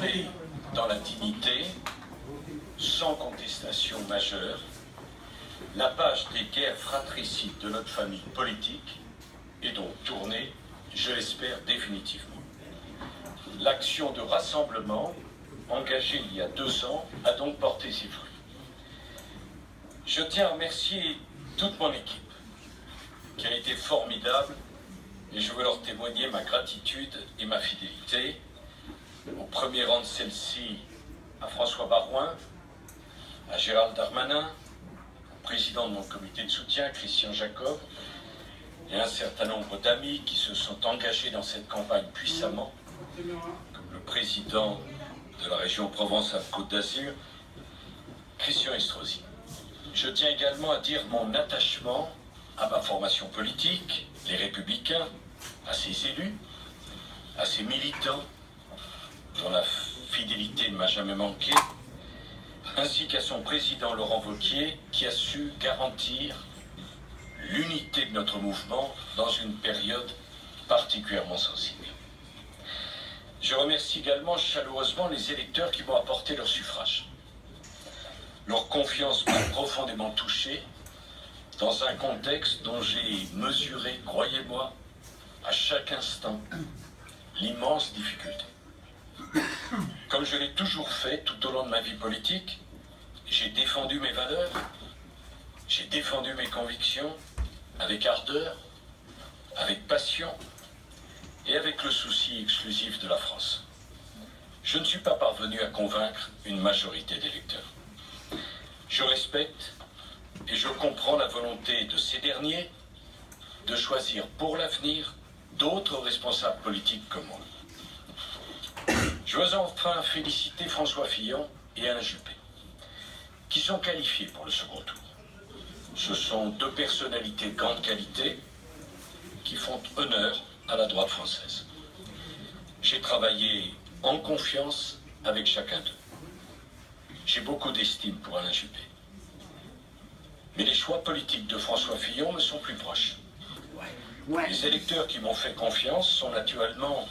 tourner dans la dignité, sans contestation majeure, la page des guerres fratricides de notre famille politique est donc tournée, je l'espère, définitivement. L'action de rassemblement, engagée il y a 2 ans, a donc porté ses fruits. Je tiens à remercier toute mon équipe, qui a été formidable, et je veux leur témoigner ma gratitude et ma fidélité. Au premier rang de celle-ci, à François Baroin, à Gérald Darmanin, au président de mon comité de soutien, Christian Jacob, et un certain nombre d'amis qui se sont engagés dans cette campagne puissamment, comme le président de la région Provence-Alpes-Côte d'Azur, Christian Estrosi. Je tiens également à dire mon attachement à ma formation politique, les Républicains, à ses élus, à ses militants, dont la fidélité ne m'a jamais manqué, ainsi qu'à son président Laurent Wauquiez, qui a su garantir l'unité de notre mouvement dans une période particulièrement sensible. Je remercie également chaleureusement les électeurs qui m'ont apporté leur suffrage. Leur confiance m'a profondément touché dans un contexte dont j'ai mesuré, croyez-moi, à chaque instant, l'immense difficulté. Comme je l'ai toujours fait tout au long de ma vie politique, j'ai défendu mes valeurs, j'ai défendu mes convictions avec ardeur, avec passion et avec le souci exclusif de la France. Je ne suis pas parvenu à convaincre une majorité d'électeurs. Je respecte et je comprends la volonté de ces derniers de choisir pour l'avenir d'autres responsables politiques comme moi. Je veux enfin féliciter François Fillon et Alain Juppé, qui sont qualifiés pour le second tour. Ce sont 2 personnalités de grande qualité qui font honneur à la droite française. J'ai travaillé en confiance avec chacun d'eux. J'ai beaucoup d'estime pour Alain Juppé. Mais les choix politiques de François Fillon me sont plus proches. Les électeurs qui m'ont fait confiance sont naturellement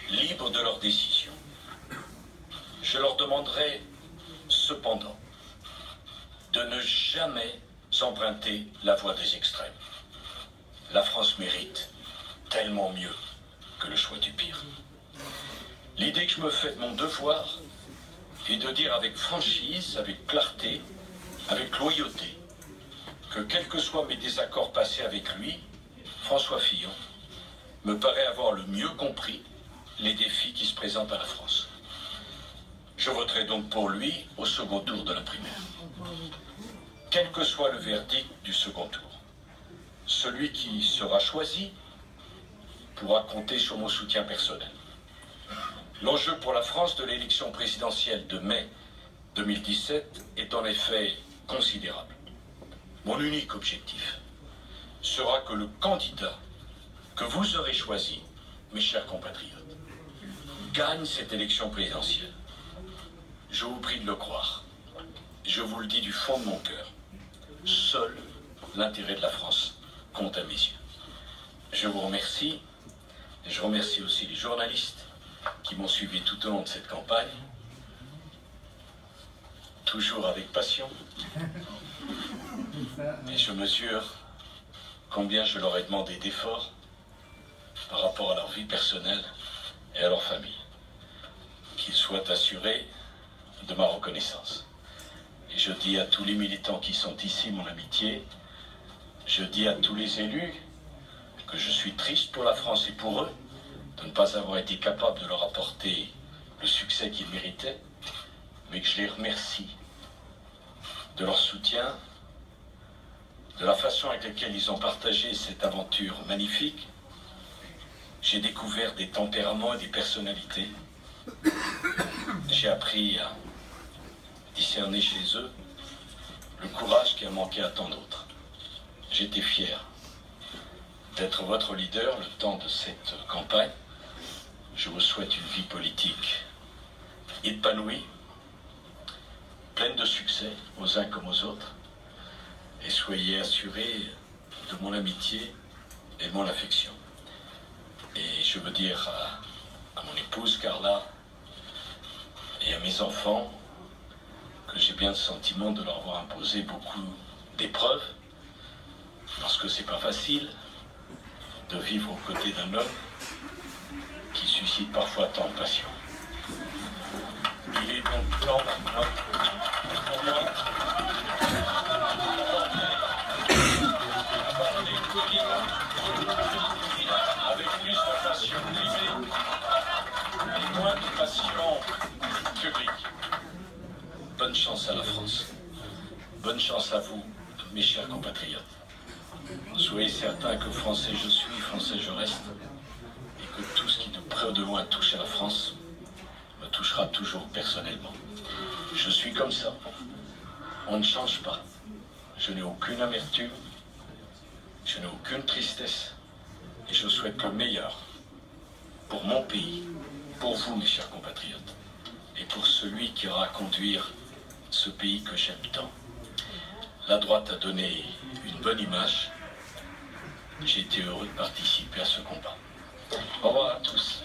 libres de leurs décisions. Je leur demanderai cependant de ne jamais emprunter la voie des extrêmes. La France mérite tellement mieux que le choix du pire. L'idée que je me fais de mon devoir est de dire avec franchise, avec clarté, avec loyauté, que quels que soient mes désaccords passés avec lui, François Fillon me paraît avoir le mieux compris les défis qui se présentent à la France. Je voterai donc pour lui au second tour de la primaire. Quel que soit le verdict du second tour, celui qui sera choisi pourra compter sur mon soutien personnel. L'enjeu pour la France de l'élection présidentielle de mai 2017 est en effet considérable. Mon unique objectif sera que le candidat que vous aurez choisi, mes chers compatriotes, gagne cette élection présidentielle. Je vous prie de le croire. Je vous le dis du fond de mon cœur. Seul l'intérêt de la France compte à mes yeux. Je vous remercie et je remercie aussi les journalistes qui m'ont suivi tout au long de cette campagne, toujours avec passion. Et je mesure combien je leur ai demandé d'efforts par rapport à leur vie personnelle et à leur famille. Qu'ils soient assurés de ma reconnaissance. Et je dis à tous les militants qui sont ici mon amitié, je dis à tous les élus que je suis triste pour la France et pour eux de ne pas avoir été capable de leur apporter le succès qu'ils méritaient, mais que je les remercie de leur soutien, de la façon avec laquelle ils ont partagé cette aventure magnifique. J'ai découvert des tempéraments et des personnalités. J'ai appris à discerner chez eux le courage qui a manqué à tant d'autres. J'étais fier d'être votre leader le temps de cette campagne. Je vous souhaite une vie politique épanouie, pleine de succès aux uns comme aux autres, et soyez assurés de mon amitié et de mon affection. Et je veux dire à mon épouse Carla mes enfants, que j'ai bien le sentiment de leur avoir imposé beaucoup d'épreuves, parce que c'est pas facile de vivre aux côtés d'un homme qui suscite parfois tant de passion. Il est donc temps maintenant pour moi avec plus de passion privée et moins de passion publique. Bonne chance à la France. Bonne chance à vous, mes chers compatriotes. Soyez certains que français je suis, français je reste, et que tout ce qui de près ou de loin touche à la France me touchera toujours personnellement. Je suis comme ça. On ne change pas. Je n'ai aucune amertume, je n'ai aucune tristesse, et je souhaite le meilleur pour mon pays, pour vous, mes chers compatriotes, et pour celui qui aura à conduire ce pays que j'aime tant. La droite a donné une bonne image. J'ai été heureux de participer à ce combat. Au revoir à tous.